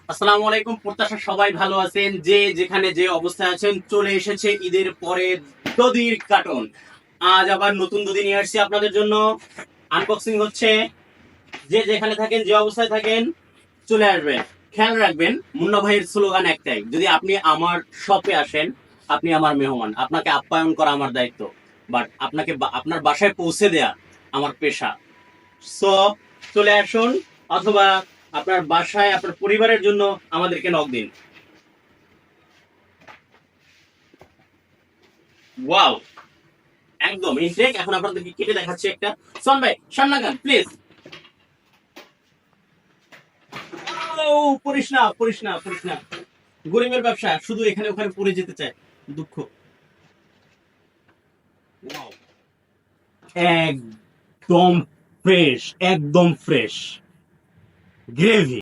আসসালামু আলাইকুম। প্রত্যাশা সবাই ভালো আছেন। যে যেখানে যে অবস্থায় আছেন, চলে এসেছে ঈদের পরে দধির কার্টন। আজ আবার নতুন দধি নিয়ে আসছি আপনাদের জন্য। আনবক্সিং হচ্ছে। যে যেখানে থাকেন, যে অবস্থায় থাকেন, চলে আসবেন। খেয়াল রাখবেন, মুন্না ভাইয়ের স্লোগান একটাই, যদি আপনি আমার শপে আসেন, আপনি আমার মেহমান, আপনাকে আপ্যায়ন করা আমার দায়িত্ব, বাট আপনাকে আপনার বাসায় পৌঁছে দেয়া আমার পেশা। সো চলে আসুন, অথবা আপনার বাসায় আপনার পরিবারের জন্য আমাদেরকে নক দিন। ওয়াও, একদম ইনটেক। এখন আপনাদেরকে কেটে দেখাচ্ছি একটা। সন ভাই, সামনে গান প্লিজ। ও, পড়িস না, পড়িস না, পড়িস না। গরিবের ব্যবসা, শুধু এখানে ওখানে পড়ে যেতে চায়, দুঃখ। ওয়াও, একদম ফ্রেশ, একদম ফ্রেশ গ্রেভি।